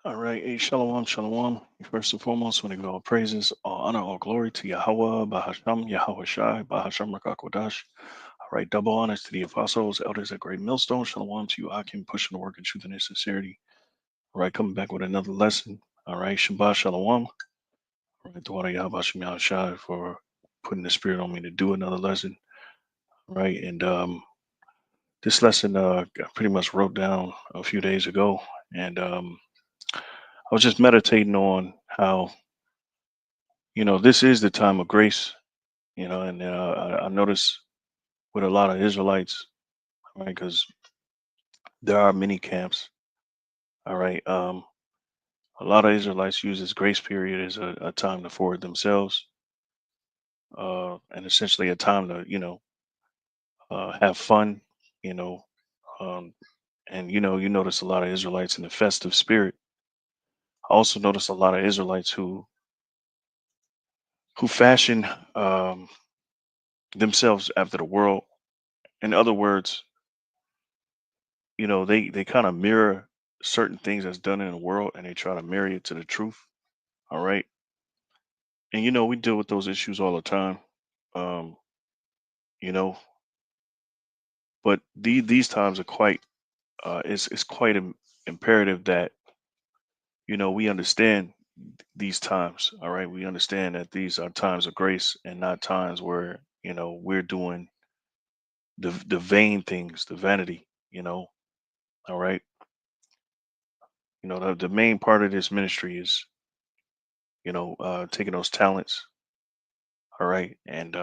All right, hey, shalom, shalom. First and foremost, want to give all praises, all honor, all glory to Yahweh, Bahasham, Yahweh Shai, Bahasham Rakakwadash. All right, double honors to the apostles, elders at Great Millstone. Shalom to you, Akim, pushing the work in truth and in sincerity. All right, coming back with another lesson. All right, Shabbat Shalom. All right, Dwada Yahweh Shem Shai for putting the spirit on me to do another lesson. All right, and this lesson I pretty much wrote down a few days ago, and I was just meditating on how this is the time of grace, and I notice with a lot of Israelites, right, because there are many camps, all right. A lot of Israelites use this grace period as a time to forward themselves, and essentially a time to, have fun, you know, um, and you notice a lot of Israelites in the festive spirit. I also notice a lot of Israelites who fashion um, themselves after the world. In other words, they kind of mirror certain things that's done in the world and they try to marry it to the truth. All right. And we deal with those issues all the time. um you know but these times are quite it's quite imperative that we understand these times. All right, we understand that these are times of grace and not times where we're doing the vain things, the vanity. All right. The main part of this ministry is taking those talents, all right, and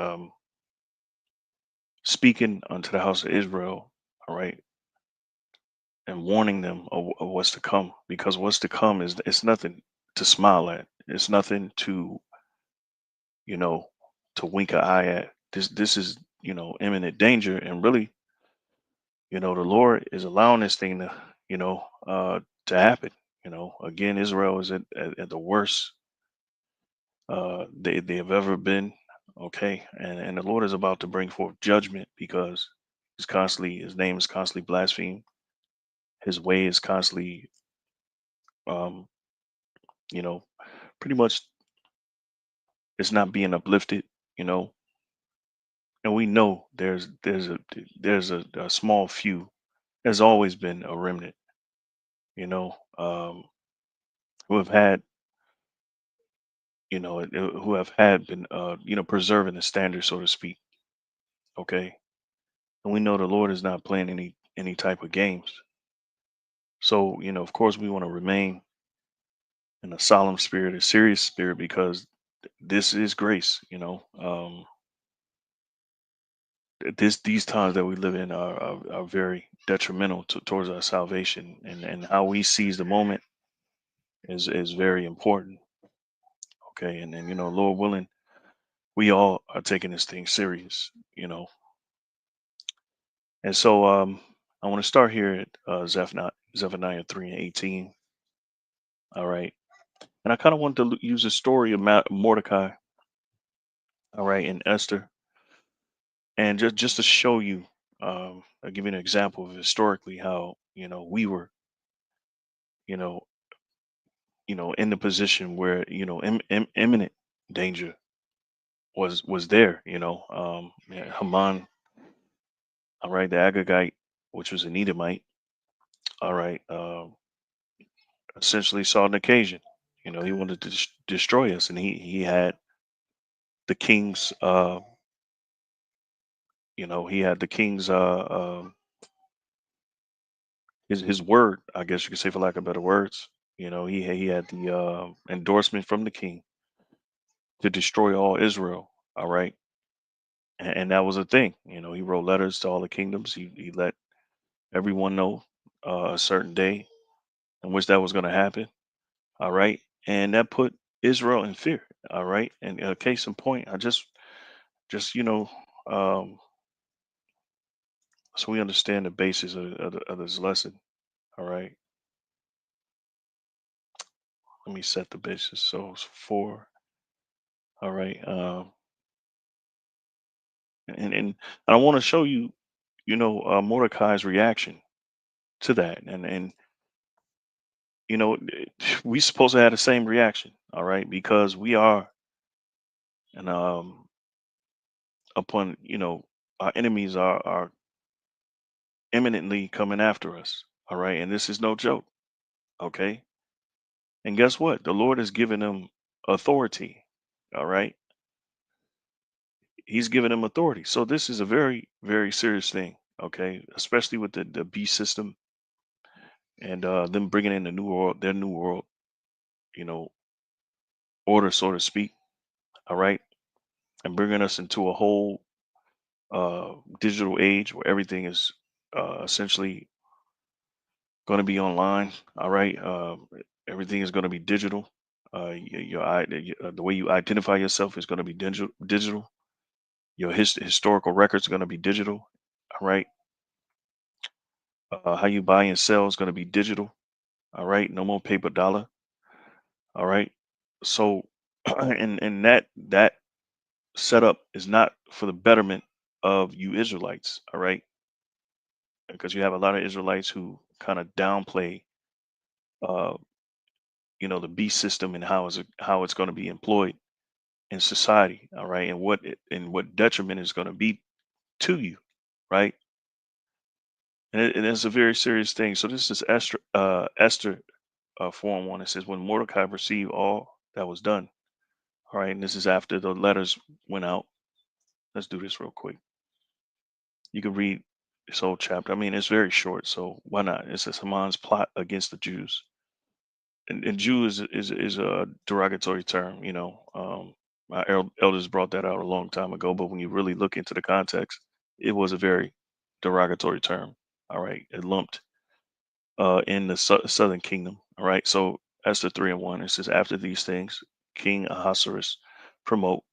speaking unto the house of Israel, all right, and warning them of what's to come, because what's to come is it's nothing to smile at. It's nothing you know to wink an eye at. This is imminent danger, and really, the Lord is allowing this thing to happen. Again, Israel is at the worst they have ever been. Okay, and the Lord is about to bring forth judgment because his name is constantly blasphemed. His way is constantly, um, you know, pretty much it's not being uplifted. You know, and we know there's a small few. There's always been a remnant. Who have had who have had been preserving the standard, so to speak. Okay, and we know the Lord is not playing any type of games. So, of course, we want to remain in a solemn spirit, a serious spirit, because this is grace. These times that we live in are very detrimental towards our salvation, and how we seize the moment is very important. Okay, and then Lord willing, we all are taking this thing serious. And so I want to start here at Zephaniah 3:18. All right, and I kind of want to use the story of Mordecai. All right, and Esther, and just to show you, I'll give you an example of historically how we were, you know, in the position where imminent danger was there. Yeah, Haman, all right, the Agagite, which was an Edomite, all right, essentially saw an occasion. He wanted to destroy us, and he had the king's, he had the king's his word, I guess you could say, for lack of better words. He had the endorsement from the king to destroy all Israel. All right, and that was a thing. He wrote letters to all the kingdoms. He let everyone know a certain day in which that was going to happen. All right, and that put Israel in fear. All right, and case in point, I just um, so we understand the basis of this lesson. All right, let me set the basis. So it's four. All right. And I want to show you, Mordecai's reaction to that, and we supposed to have the same reaction, all right, because we are, and upon, our enemies are imminently coming after us, all right, and this is no joke, okay. And guess what? The Lord has given them authority, all right. He's given them authority, so this is a very, very serious thing, okay, especially with the beast system, and them bringing in the new world, their new world, you know, order, so to speak, all right, and bringing us into a whole digital age where everything is essentially going to be online. All right, everything is going to be digital. The way you identify yourself is going to be digital. Digital. Your historical records are going to be digital. All right. How you buy and sell is going to be digital. All right. No more paper dollar. All right. So, and that setup is not for the betterment of you Israelites. All right, because you have a lot of Israelites who kind of downplay, uh, the beast system and how it's going to be employed in society. All right, and what detriment is going to be to you, right? And it's a very serious thing. So this is Esther 4:1. It says when Mordecai perceived all that was done. All right, and this is after the letters went out. Let's do this real quick. You can read this whole chapter. I mean, it's very short, so why not? It says Haman's plot against the Jews. And Jew is a derogatory term. My elders brought that out a long time ago, but when you really look into the context, it was a very derogatory term. All right, it lumped in the southern kingdom. All right, so Esther 3:1, it says after these things, King Ahasuerus promote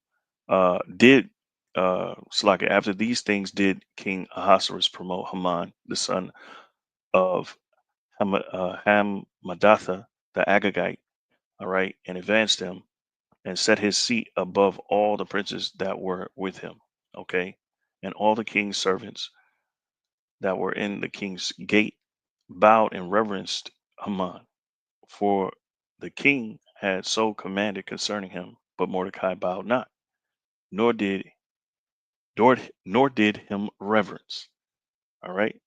did Salaka, after these things did King Ahasuerus promote Haman, the son of Hammedatha the Agagite, all right, and advanced him and set his seat above all the princes that were with him, okay, and all the king's servants that were in the king's gate bowed and reverenced Haman, for the king had so commanded concerning him. But Mordecai bowed not, nor did nor did him reverence. All right,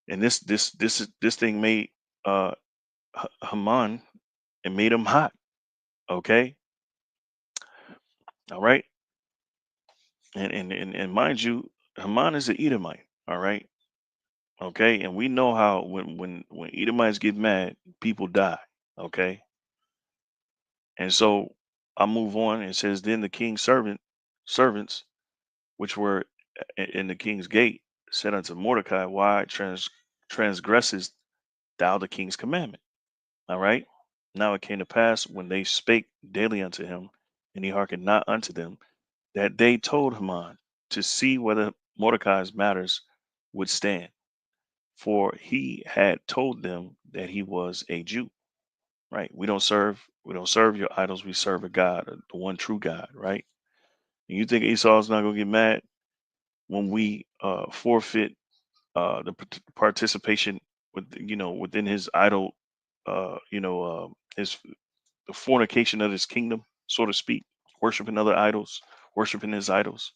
and this thing made uh Haman, it made him hot. Okay, all right, and mind you, Haman is an Edomite. All right, okay, and we know how when Edomites get mad, people die. Okay, and so I move on. It says then the king's servants which were in the king's gate said unto Mordecai, why transgressest thou the king's commandment? All right. Now it came to pass when they spake daily unto him, and he hearkened not unto them, that they told Haman to see whether Mordecai's matters would stand, for he had told them that he was a Jew. Right? We don't serve your idols. We serve a God, the one true God. Right? And you think Esau's not gonna get mad when we forfeit the participation within his idol, his the fornication of his kingdom, so to speak, worshiping other idols, worshiping his idols.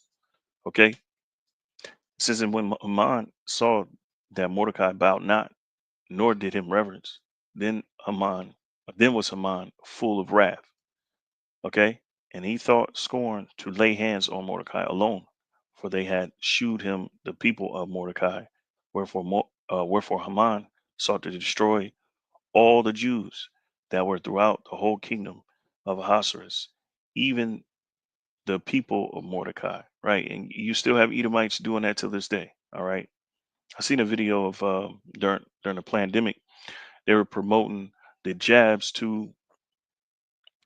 Okay, it says, and when Haman saw that Mordecai bowed not, nor did him reverence, then then was Haman full of wrath. Okay, and he thought scorn to lay hands on Mordecai alone, for they had shewed him the people of Mordecai. Wherefore Haman sought to destroy all the Jews that were throughout the whole kingdom of Ahasuerus, even the people of Mordecai. Right, and you still have Edomites doing that to this day. All right, I seen a video of during the pandemic. They were promoting the jabs to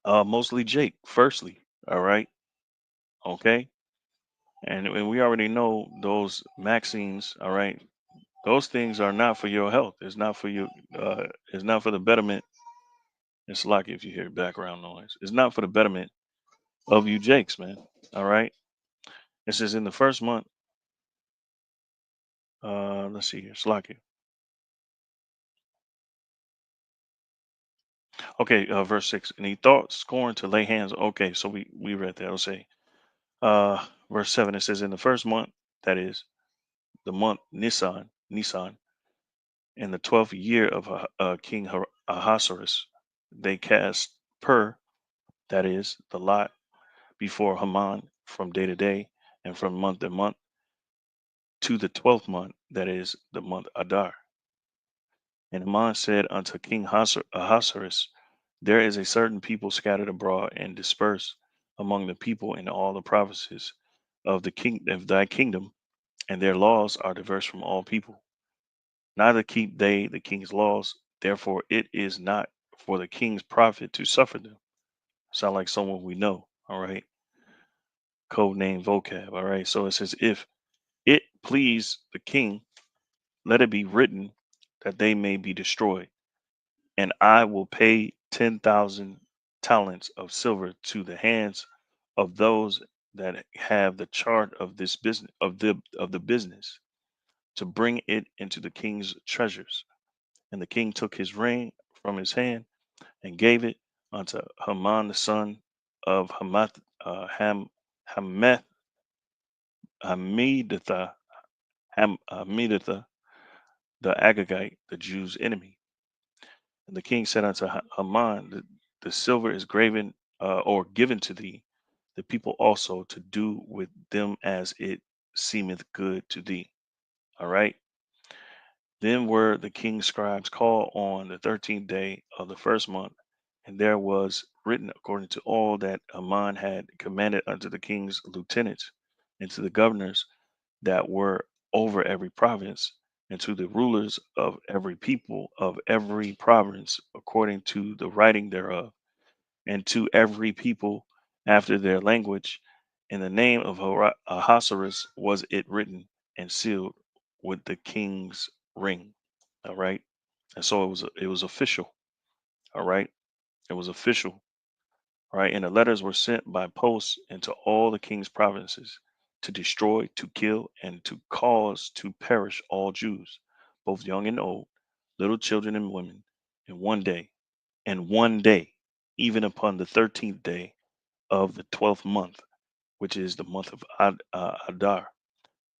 mostly Jake. Firstly, all right, okay, and we already know those vaccines. All right, those things are not for your health. It's not for you. It's not for the betterment. It's like if you hear background noise. It's not for the betterment of you Jakes, man. All right. It says in the first month, let's see here, Slack Okay, verse 6. And he thought scorn to lay hands. Okay, so we read that. I'll say, verse 7, it says, in the first month, that is the month Nisan, in the 12th year of King Ahasuerus, they cast that is the lot, before Haman from day to day, and from month to month, to the 12th month, that is the month Adar. And Haman said unto King Ahasuerus, there is a certain people scattered abroad and dispersed among the people in all the provinces of the king of thy kingdom, and their laws are diverse from all people. Neither keep they the king's laws, therefore it is not for the king's profit to suffer them. Sound like someone we know, all right? Code name vocab, all right? So it says, if it please the king, let it be written that they may be destroyed, and I will pay 10,000 talents of silver to the hands of those that have the chart of this business of the business, to bring it into the king's treasures. And the king took his ring from his hand and gave it unto Haman the son of Hameth, Hammedatha, Hammedatha, the Agagite, the Jews' enemy. And the king said unto Haman, the silver is graven or given to thee, the people also to do with them as it seemeth good to thee. All right. Then were the king's scribes called on the 13th day of the first month, and there was written according to all that Haman had commanded unto the king's lieutenants and to the governors that were over every province, and to the rulers of every people of every province, according to the writing thereof, and to every people after their language. In the name of Ahasuerus was it written and sealed with the king's ring. All right. And so it was official. All right. It was official. All right. And the letters were sent by post into all the king's provinces, to destroy, to kill, and to cause to perish all Jews, both young and old, little children and women, in one day, and one day, even upon the 13th day of the 12th month, which is the month of Adar,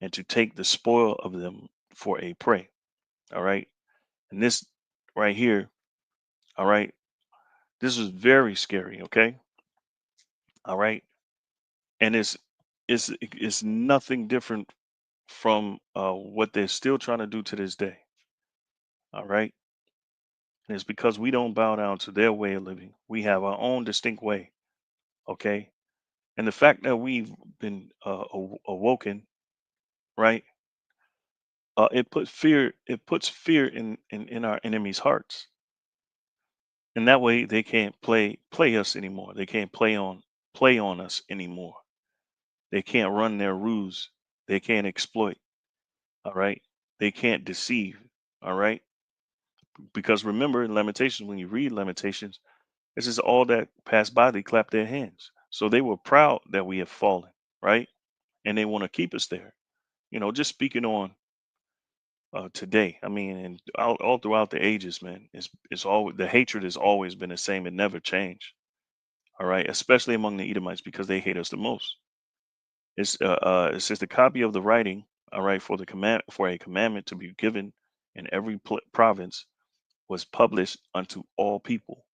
and to take the spoil of them for a prey. All right. And this right here, all right, this is very scary. Okay. All right. And it's nothing different from what they're still trying to do to this day. All right. And it's because we don't bow down to their way of living. We have our own distinct way. Okay. And the fact that we've been awoken, right? It puts fear in our enemies' hearts, and that way they can't play us anymore. They can't play on us anymore. They can't run their ruse. They can't exploit. All right. They can't deceive. All right. Because remember in Lamentations, when you read Lamentations, this is all that passed by, they clapped their hands. So they were proud that we have fallen, right? And they want to keep us there. Just speaking on today. I mean, and all throughout the ages, man, it's always the hatred has always been the same. It never changed. All right, especially among the Edomites because they hate us the most. It says the copy of the writing. All right, for a commandment to be given in every province was published unto all people,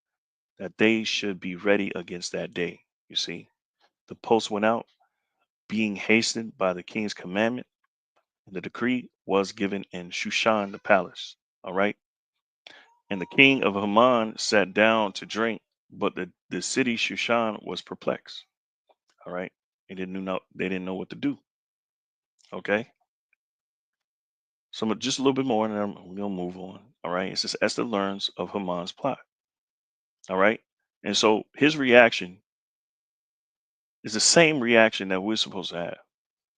that they should be ready against that day. You see, the post went out, being hastened by the king's commandment, and the decree was given in Shushan the palace. All right. And the king of Haman sat down to drink, but the city Shushan was perplexed. All right. They didn't know what to do. Okay. So just a little bit more and then we're gonna move on. All right. It says Esther learns of Haman's plot. All right. And so his reaction is the same reaction that we're supposed to have,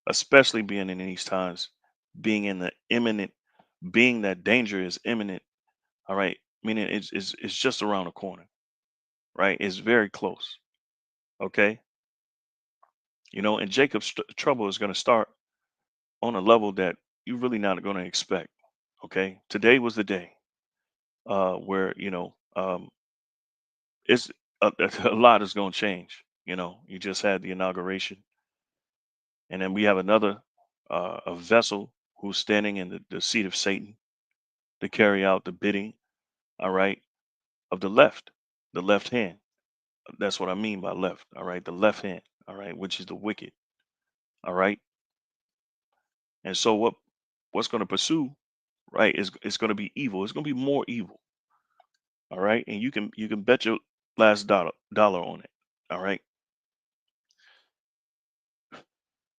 especially being in these times, being in the imminent, being that danger is imminent. All right. Meaning it's just around the corner, right? It's very close. Okay. And Jacob's trouble is going to start on a level that you're really not going to expect. Okay, today was the day where It's a lot is going to change. You just had the inauguration, and then we have another a vessel who's standing in the seat of Satan to carry out the bidding. All right, of the left hand. That's what I mean by left. All right, the left hand. All right, which is the wicked. All right, and so what's going to pursue, right, is it's going to be evil. It's going to be more evil. All right, and you can bet your last dollar on it. All right,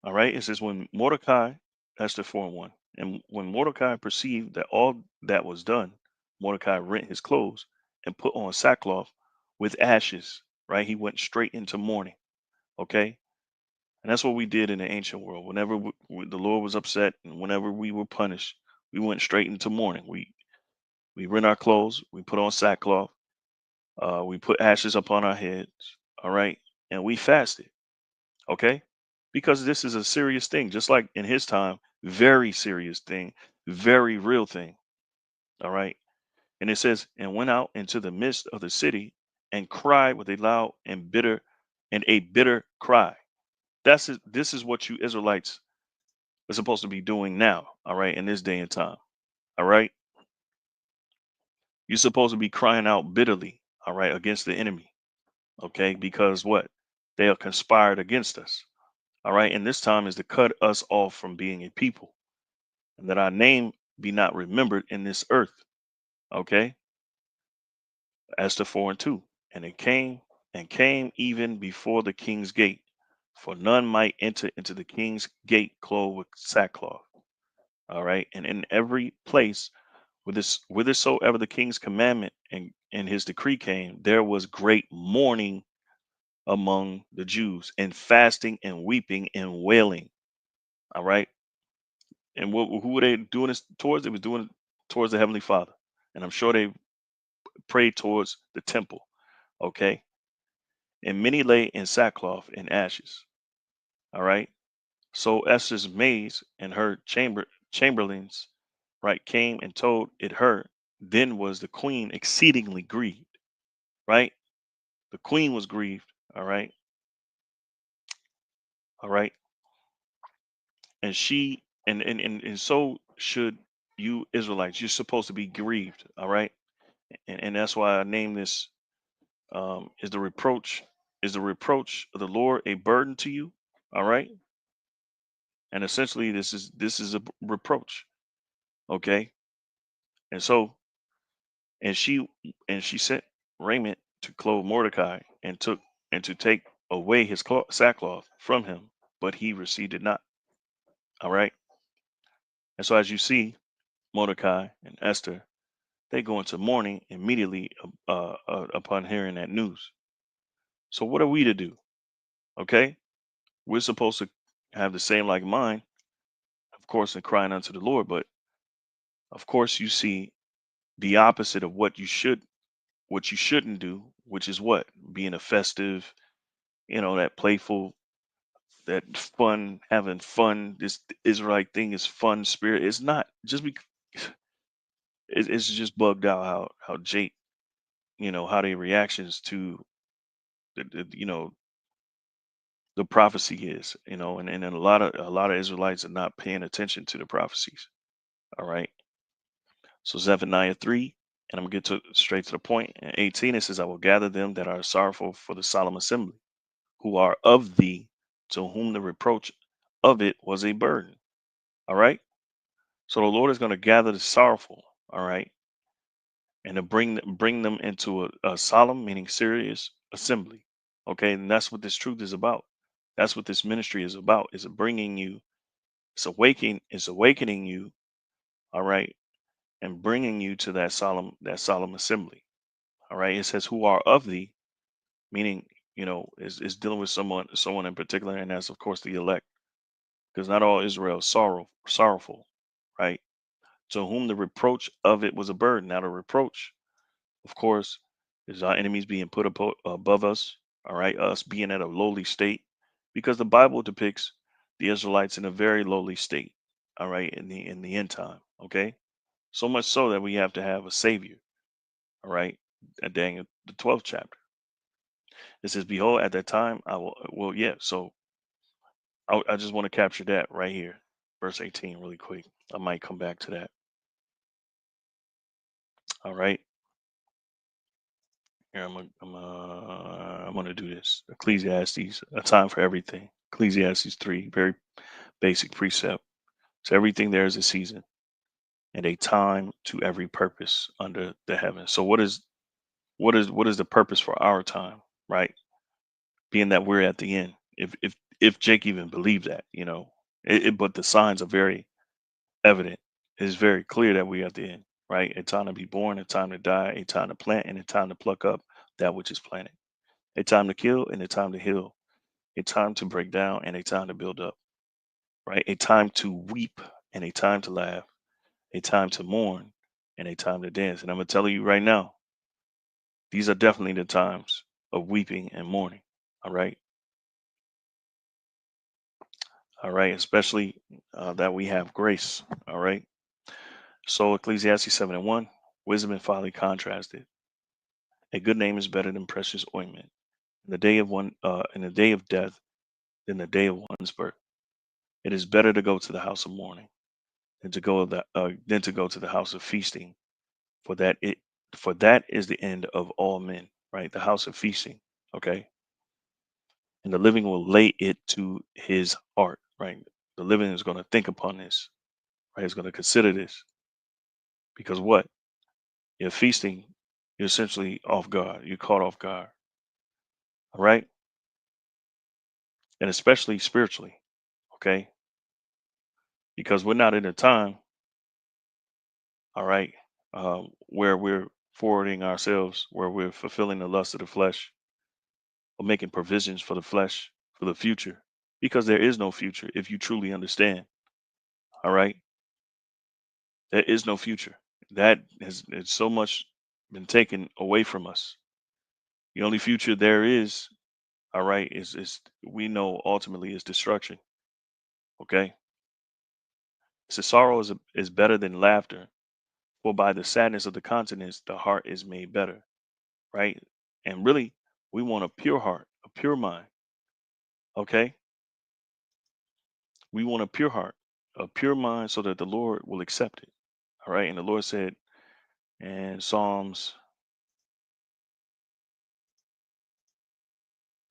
all right. It says when Mordecai, that's the 4 and 1, and when Mordecai perceived that all that was done, Mordecai rent his clothes and put on sackcloth with ashes. Right, he went straight into mourning. Okay, and that's what we did in the ancient world. Whenever the Lord was upset and whenever we were punished, we went straight into mourning. We rent our clothes, we put on sackcloth, we put ashes upon our heads. All right, and we fasted. Okay, because this is a serious thing, just like in his time, very serious thing, very real thing. All right, and it says, and went out into the midst of the city and cried with a loud and a bitter cry. This is what you Israelites are supposed to be doing now, all right, in this day and time. All right. You're supposed to be crying out bitterly, all right, against the enemy. Okay, because what? They are conspired against us. All right. And this time is to cut us off from being a people, and that our name be not remembered in this earth. Okay. As to 4 and 2. And it came even before the king's gate, for none might enter into the king's gate clothed with sackcloth. All right. And in every place whithersoever the king's commandment and his decree came, there was great mourning among the Jews, and fasting and weeping and wailing. All right. And who were they doing this towards? They was doing it towards the Heavenly Father. And I'm sure they prayed towards the temple. Okay. And many lay in sackcloth and ashes. All right. So Esther's maids and her chamberlains, right, came and told it her. Then was the queen exceedingly grieved. Right. The queen was grieved. All right. All right. And she and so should you Israelites. You're supposed to be grieved. All right. And that's why I named this, is the reproach of the Lord a burden to you? All right. And essentially this is a reproach. Okay. And so and she and she sent raiment to clothe Mordecai and to take away his sackcloth from him, but he received it not. All right. And so as you see, Mordecai and Esther, they go into mourning immediately upon hearing that news. So what are we to do? Okay, we're supposed to have the same like mind, of course, in crying unto the Lord. But of course, you see the opposite of what you shouldn't do, which is what being a festive, that playful, that fun, having fun. This Israelite thing is fun spirit. It's not just it's just bugged out how Jake, how their reactions to the prophecy is, and then a lot of Israelites are not paying attention to the prophecies. All right. So Zephaniah 3, and I'm gonna get to straight to the point. In 18, it says, I will gather them that are sorrowful for the solemn assembly, who are of thee, to whom the reproach of it was a burden. All right. So the Lord is going to gather the sorrowful, all right, and to bring them into a solemn, meaning serious assembly. Okay, and that's what this truth is about. That's what this ministry is about. Is bringing you, it's awakening you, all right, and bringing you to that solemn assembly. All right. It says, who are of thee, meaning, is dealing with someone in particular, and that's of course the elect, because not all Israel is sorrowful, right? To whom the reproach of it was a burden. Now the reproach, of course, is our enemies being put above us, all right, us being at a lowly state, because the Bible depicts the Israelites in a very lowly state, all right, in the end time, okay? So much so that we have to have a savior, all right, at Daniel the 12th chapter. It says, "Behold, at that time I will." Well, yeah. So I just want to capture that right here, verse 18, really quick. I might come back to that. All right. Here I'm gonna do this. Ecclesiastes, a time for everything. Ecclesiastes 3, very basic precept. So everything there is a season and a time to every purpose under the heaven. So what is the purpose for our time, right? Being that we're at the end. If Jake even believed that, but the signs are very evident. It's very clear that we're at the end, right? A time to be born, a time to die, a time to plant, and a time to pluck up that which is planted. A time to kill and a time to heal. A time to break down and a time to build up, right? A time to weep and a time to laugh. A time to mourn and a time to dance. And I'm gonna tell you right now, these are definitely the times of weeping and mourning. All right. All right. Especially that we have grace. All right. So Ecclesiastes 7 and 1, wisdom and folly contrasted. A good name is better than precious ointment. In the day of death than the day of one's birth. It is better to go to the house of mourning than to go to the house of feasting. For that it for that is the end of all men. Right. The house of feasting. Okay. And the living will lay it to his heart. Right. The living is going to think upon this. Right. It's going to consider this because what you're feasting, you're essentially off guard. You're caught off guard. All right. And especially spiritually. Okay. Because we're not in a time, all right, where we're forwarding ourselves, where we're fulfilling the lust of the flesh or making provisions for the flesh for the future. Because there is no future if you truly understand. All right. There is no future. That has it's so much been taken away from us. The only future there is, all right, is we know ultimately is destruction. Okay. So sorrow is better than laughter, for by the sadness of the countenance the heart is made better. Right? And really, we want a pure heart, a pure mind. Okay? We want a pure heart, a pure mind so that the Lord will accept it. All right. And the Lord said in Psalms,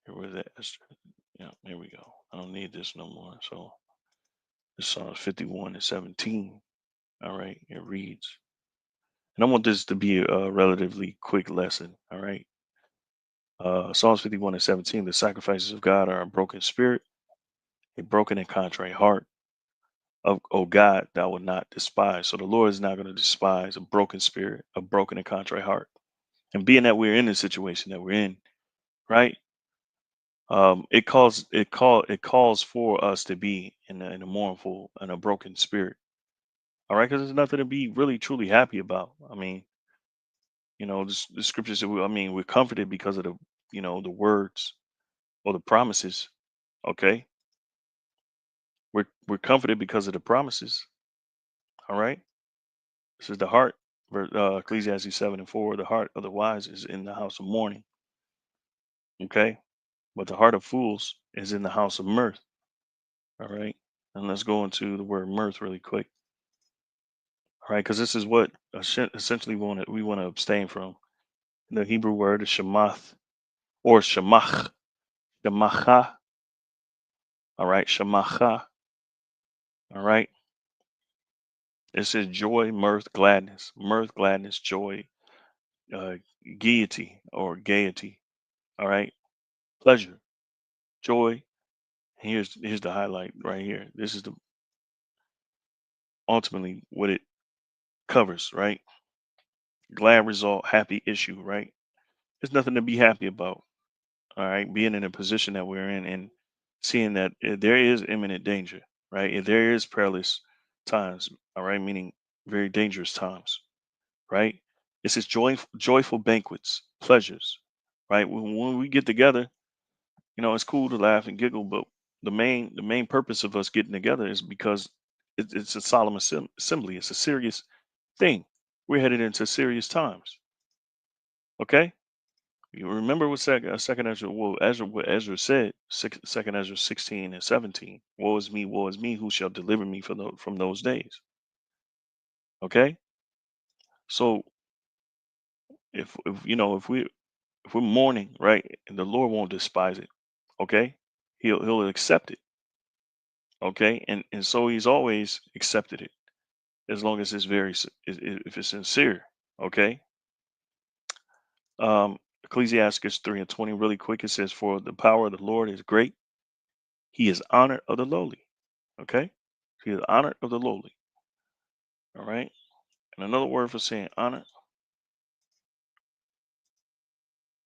here was that? Yeah, here we go. I don't need this no more. So it's Psalms 51 and 17. All right. It reads, and I want this to be a relatively quick lesson. All right. Psalms 51 and 17, the sacrifices of God are a broken spirit, a broken and contrite heart. Of oh God, thou would not despise. So the Lord is not going to despise a broken spirit, a broken and contrite heart. And being that we're in the situation that we're in, right? It calls for us to be in a mournful and a broken spirit. All right, because there's nothing to be really truly happy about. I mean, the scriptures that we're comforted because of the words or the promises. Okay, we're comforted because of the promises. All right. This is the heart. Ecclesiastes 7 and 4. The heart of the wise is in the house of mourning. Okay. But the heart of fools is in the house of mirth. All right. And let's go into the word mirth really quick. All right. Because this is what essentially we want to abstain from. The Hebrew word is shamath or shamach. Shamacha. All right. Shamacha. All right. It says joy, mirth, gladness. Mirth, gladness, joy, uh, gaiety or gaiety. All right. Pleasure, joy. Here's the highlight right here. This is the ultimately what it covers, right? Glad result, happy issue, right? There's nothing to be happy about. All right, being in a position that we're in and seeing that there is imminent danger, right? There is perilous times, all right, meaning very dangerous times, right? It's just joyful banquets, pleasures, right? When we get together, it's cool to laugh and giggle, but the main purpose of us getting together is because it's a solemn assembly. It's a serious thing. We're headed into serious times. Okay, You remember what second Ezra, well, Ezra, what Ezra said, second Ezra 16 and 17. Woe is me, who shall deliver me from those days? Okay? So if you know, if we're mourning, right, and the Lord won't despise it, okay? He'll accept it, okay? And so he's always accepted it as long as it's if it's sincere, okay? Ecclesiastes 3 and 20, really quick, it says, for the power of the Lord is great, he is honored of the lowly. Okay? He is honored of the lowly. All right. And another word for saying honor,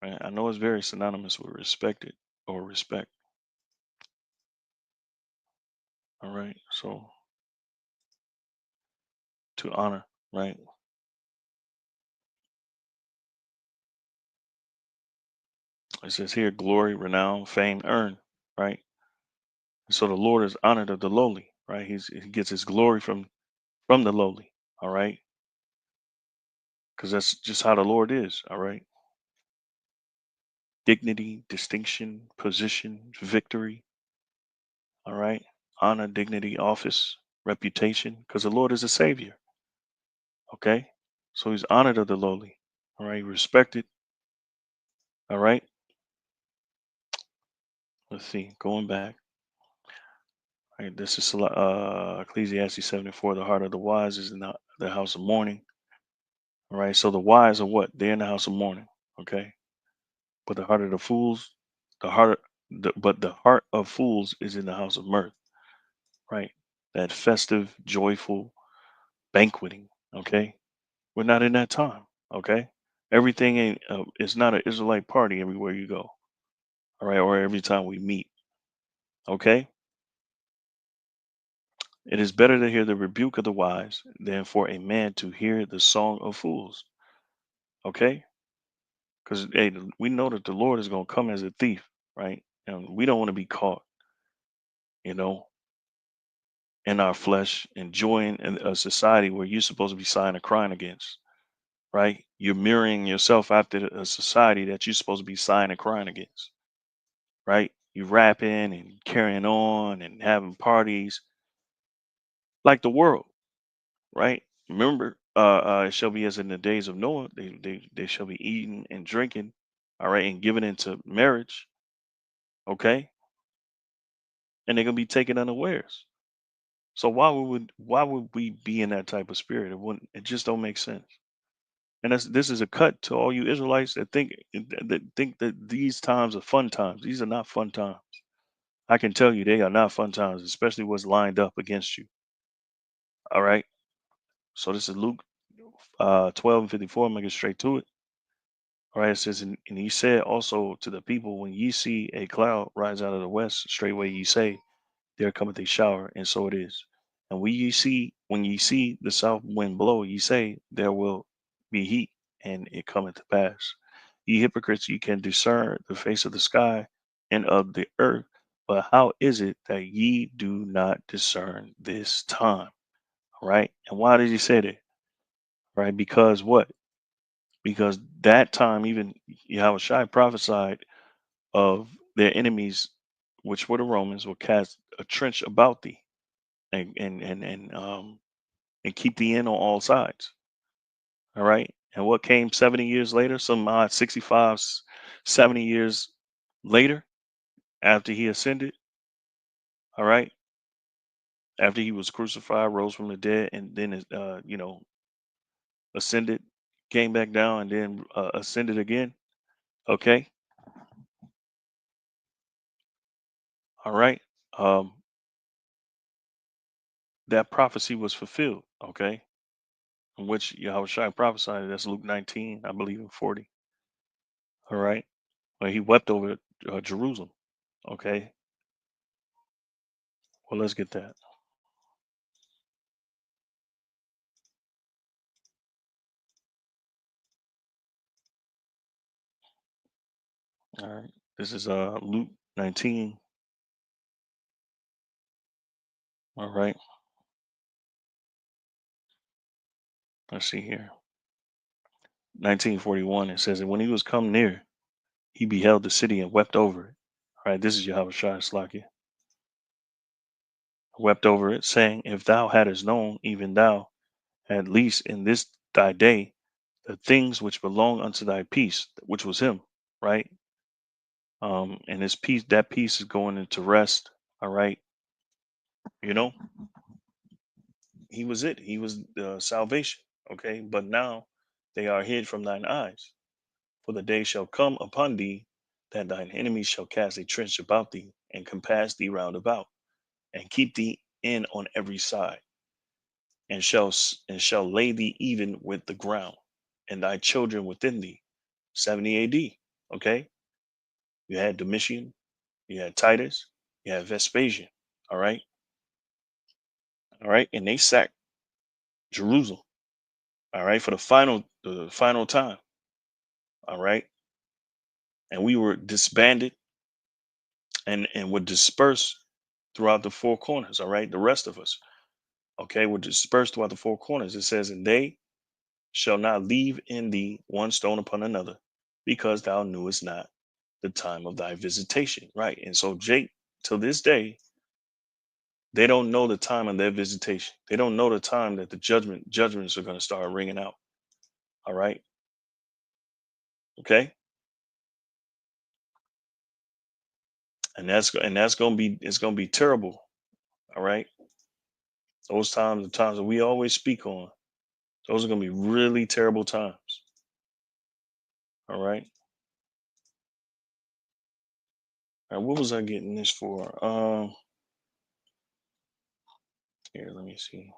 right? I know it's very synonymous with respected or respect. All right. So to honor, right? It says here glory, renown, fame, earn, right? So the Lord is honored of the lowly, right? He gets his glory from the lowly. All right. Because that's just how the Lord is. All right. Dignity, distinction, position, victory. All right. Honor, dignity, office, reputation. Because the Lord is a savior. Okay. So he's honored of the lowly. All right. Respected. All right. Let's see. Going back. All right. This is Ecclesiastes 74. The heart of the wise is in the house of mourning. All right. So the wise are what? They're in the house of mourning. Okay. But the heart of the fools, the heart, but the heart of fools is in the house of mirth. Right. That festive, joyful banqueting. Okay. We're not in that time. Okay. Everything ain't, it's not an Israelite party everywhere you go. All right. Or every time we meet. Okay. It is better to hear the rebuke of the wise than for a man to hear the song of fools. Okay? Because hey, we know that the Lord is going to come as a thief, right? And we don't want to be caught, you know, in our flesh, enjoying in a society where you're supposed to be sighing and crying against, right? You're mirroring yourself after a society that you're supposed to be sighing and crying against, right? You rapping and carrying on and having parties like the world, right? Remember, it shall be as in the days of Noah. They shall be eating and drinking, all right, and given into marriage, okay, and they're gonna be taken unawares. So why would we be in that type of spirit? It wouldn't. It just don't make sense. And this is a cut to all you Israelites that think that these times are fun times. These are not fun times. I can tell you they are not fun times, especially what's lined up against you. All right. So this is Luke 12 and 54. I'm gonna get straight to it. All right, it says, and he said also to the people, when ye see a cloud rise out of the west, straightway ye say, there cometh a shower, and so it is. And when ye see the south wind blow, ye say, there will be heat, and it cometh to pass. Ye hypocrites, ye can discern the face of the sky and of the earth, but how is it that ye do not discern this time? All right, and why did he say that? Right, because what? Because that time, even Yahushua prophesied of their enemies, which were the Romans, will cast a trench about thee and keep thee in on all sides. All right. And what came 70 years later, some odd 65, 70 years later, after he ascended, all right, after he was crucified, rose from the dead, and then, ascended, came back down, and then ascended again. Okay. All right. Um, that prophecy was fulfilled. Okay, in which Yahushua prophesied. That's Luke 19, I believe, in 40. All right. Well, he wept over Jerusalem. Okay. Well, let's get that. All right. This is Luke 19. All right. Let's see here. 1941. It says, and when he was come near, He beheld the city and wept over it. All right, this is Yahweh Shai Slakia. Wept over it, saying, if thou hadst known, even thou, at least in this thy day, the things which belong unto thy peace, which was him, right? And his peace, that peace is going into rest. All right, you know, he was it. He was the salvation. Okay, but now they are hid from thine eyes. For the day shall come upon thee that thine enemies shall cast a trench about thee and compass thee round about and keep thee in on every side and shall lay thee even with the ground and thy children within thee. 70 AD. Okay, you had Domitian, you had Titus, you had Vespasian. All right, all right, and they sacked Jerusalem. All right, for the final time. All right, and we were disbanded and were dispersed throughout the four corners. All right, the rest of us, okay, were dispersed throughout the four corners. It says, and they shall not leave in thee one stone upon another, because thou knewest not the time of thy visitation. Right, and so Jake, till this day, they don't know the time of their visitation. They don't know the time that the judgments are going to start ringing out. All right, okay, and that's going to be it's going to be terrible. All right, those times, the times that we always speak on, those are going to be really terrible times. All right. All right, what was I getting this for? Here, let me see.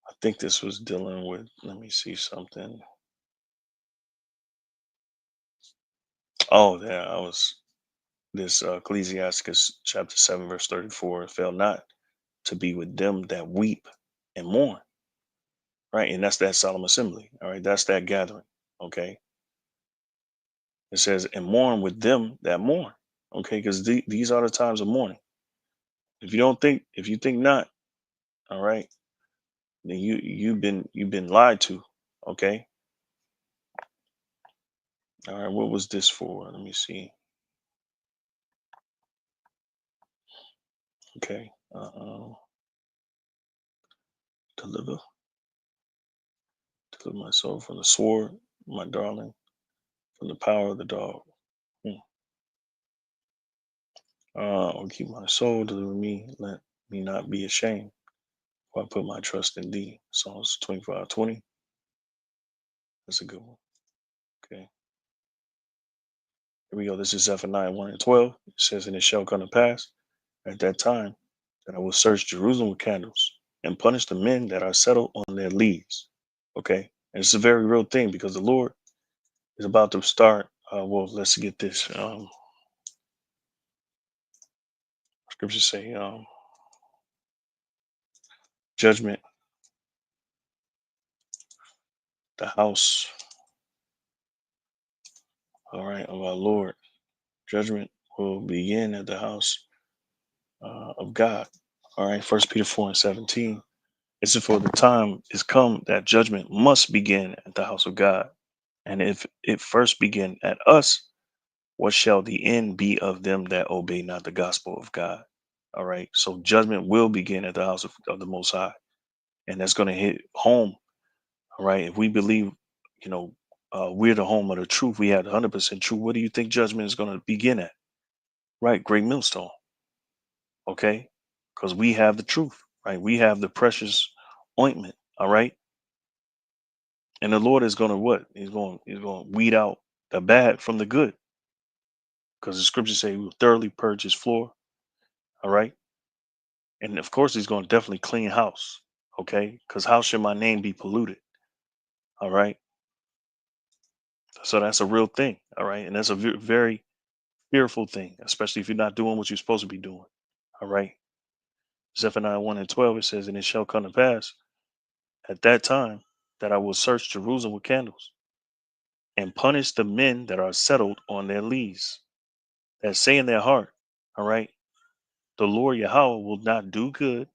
I think this was dealing with. Let me see something. Oh, yeah, I was this Ecclesiasticus chapter 7 verse 34. Fail not to be with them that weep and mourn. Right, and that's that solemn assembly. All right, that's that gathering. Okay, it says and mourn with them that mourn. Okay, because these are the times of mourning. If you think not, all right, then you've been lied to. Okay. All right, what was this for? Let me see. Okay. Deliver, deliver my soul from the sword, my darling, from the power of the dog. Hmm. Oh, keep my soul, deliver me, let me not be ashamed. For I put my trust in thee. Psalms 25:20. That's a good one. Okay. Here we go. This is Zephaniah 1 and 12. It says, and it shall come to pass at that time that I will search Jerusalem with candles and punish the men that are settled on their leads. Okay. And it's a very real thing because the Lord is about to start. Well, let's get this. Scriptures say judgment, the house, all right, of our Lord. Judgment will begin at the house of God. All right. First Peter 4 and 17. It's for the time is come that judgment must begin at the house of God. And if it first begin at us, what shall the end be of them that obey not the gospel of God? All right. So judgment will begin at the house of the Most High. And that's going to hit home. All right. If we believe, you know, we're the home of the truth, we have 100% truth. What do you think judgment is going to begin at? Right. Great millstone. Okay. Because we have the truth. Right. We have the precious ointment. All right. And the Lord is going to what? He's going to weed out the bad from the good. Because the scriptures say he will thoroughly purge his floor. All right. And of course, he's going to definitely clean house. Okay. Because how should my name be polluted? All right. So that's a real thing. All right. And that's a very fearful thing, especially if you're not doing what you're supposed to be doing. All right. Zephaniah 1 and 12, it says, and it shall come to pass at that time that I will search Jerusalem with candles and punish the men that are settled on their lees, that say in their heart, all right, The Lord Yahweh will not do good,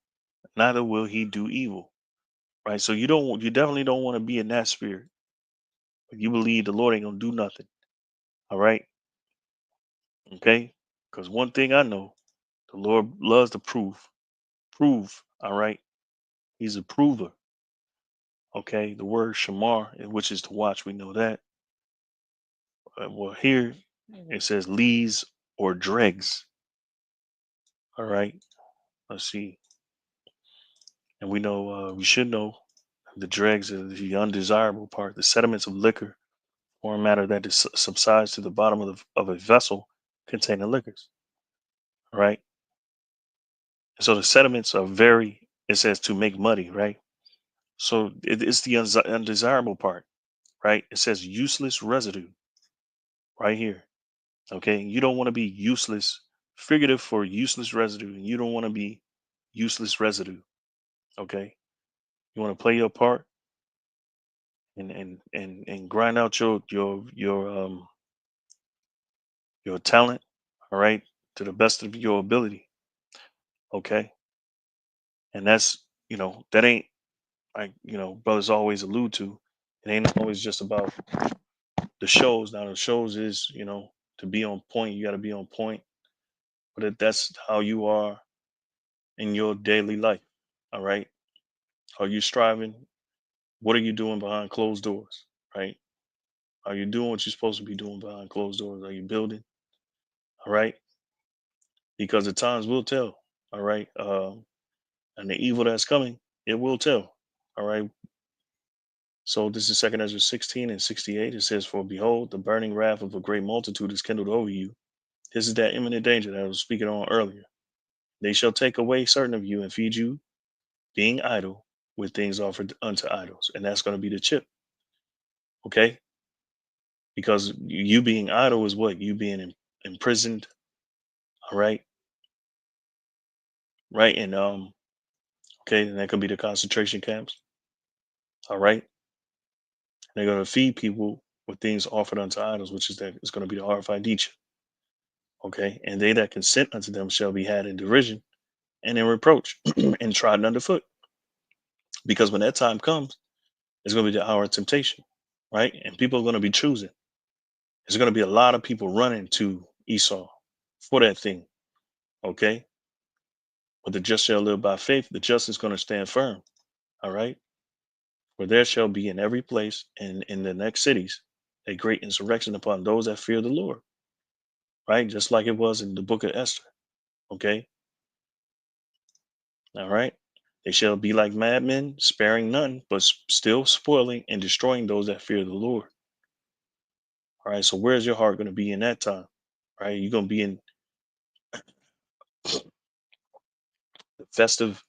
neither will he do evil. Right. So you definitely don't want to be in that spirit. You believe the Lord ain't gonna do nothing. All right. Okay. Because one thing I know, the Lord loves to prove. Prove. All right. He's a prover. Okay. The word shamar, which is to watch, we know that. Well, here it says lees or dregs. All right. Let's see. And we know, we should know the dregs is the undesirable part, the sediments of liquor or matter that subsides to the bottom of a vessel containing liquors. All right. And so the sediments are very, it says to make muddy, right? So it's the undesirable part, right? It says useless residue right here. Okay. You don't want to be useless, figurative for useless residue. And you don't want to be useless residue. Okay. You want to play your part and grind out your talent, all right, to the best of your ability. Okay. And that's, that ain't like, brothers always allude to. It ain't always just about the shows. Now the shows is, to be on point, you got to be on point. But that's how you are in your daily life. All right. Are you striving? What are you doing behind closed doors? Right. Are you doing what you're supposed to be doing behind closed doors? Are you building? All right. Because the times will tell. All right. And the evil that's coming, it will tell. All right. So this is Second Ezra 16 and 68. It says, "For behold, the burning wrath of a great multitude is kindled over you. This is that imminent danger that I was speaking on earlier. They shall take away certain of you and feed you, being idle, with things offered unto idols." And that's going to be the chip. Okay. Because you being idle is what? You being imprisoned. All right. Right. And okay, and that could be the concentration camps. All right. They're going to feed people with things offered unto idols, which is that it's going to be the RFID chip. Okay. And they that consent unto them shall be had in derision and in reproach and trodden underfoot. Because when that time comes, it's going to be the hour of temptation, right? And people are going to be choosing. There's going to be a lot of people running to Esau for that thing, okay? But the just shall live by faith. The just is going to stand firm, all right? For there shall be in every place and in the next cities a great insurrection upon those that fear the Lord, right? Just like it was in the book of Esther, okay? All right. They shall be like madmen, sparing none, but still spoiling and destroying those that fear the Lord. All right. So where's your heart going to be in that time? Right. You're going to be in the festive,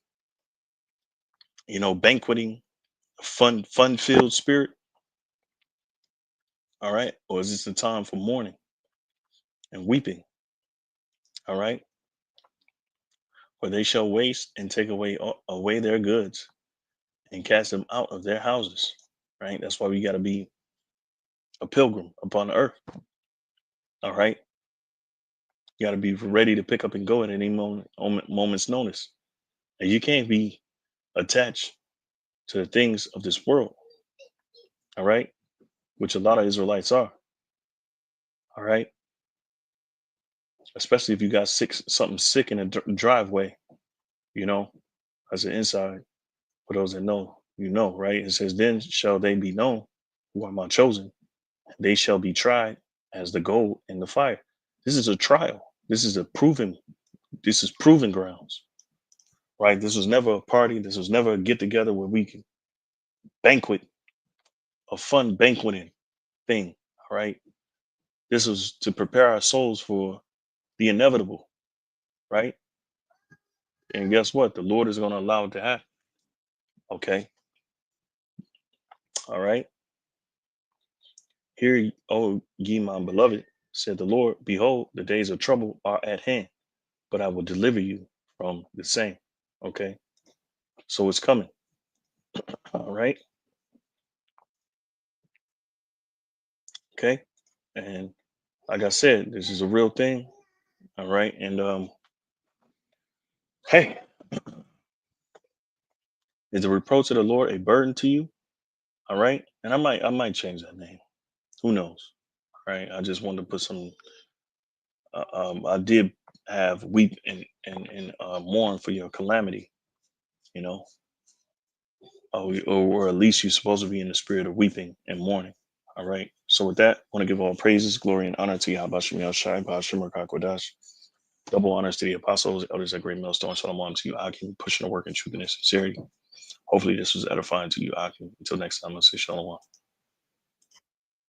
banqueting, fun filled spirit. All right. Or is this the time for mourning and weeping? All right. For they shall waste and take away their goods and cast them out of their houses. Right. That's why we got to be a pilgrim upon the earth. All right. You got to be ready to pick up and go at any moment's notice. And you can't be attached to the things of this world, all right? Which a lot of Israelites are, all right? Especially if you got something sick in the driveway, you know, as an inside. For those that know, right? It says, "Then shall they be known who are my chosen. They shall be tried as the gold in the fire." This is a trial. This is this is proven grounds, right? This was never a party. This was never a get together where we can banquet, a fun banqueting thing, all right? This was to prepare our souls for the inevitable, right? And guess what? The Lord is going to allow it to happen. Okay. All right. Hear, O ye my beloved, said the Lord, behold, the days of trouble are at hand, but I will deliver you from the same. Okay. So it's coming. All right. Okay. And like I said, this is a real thing. All right. And Hey, is the reproach of the Lord a burden to you? All right. And I might change that name. Who knows? Right. I just wanted to put some, I did have weep and mourn for your calamity, you know, or at least you're supposed to be in the spirit of weeping and mourning. All right. So with that, I want to give all praises, glory, and honor to Yahweh Shem Yahshai, Ba'ashem Rakakwadash. Double honors to the apostles, elders at Great Millstone, Shalom to you, Akim, pushing the work in truth and in sincerity. Hopefully this was edifying to you, Akim. Until next time, I'll say Shalom.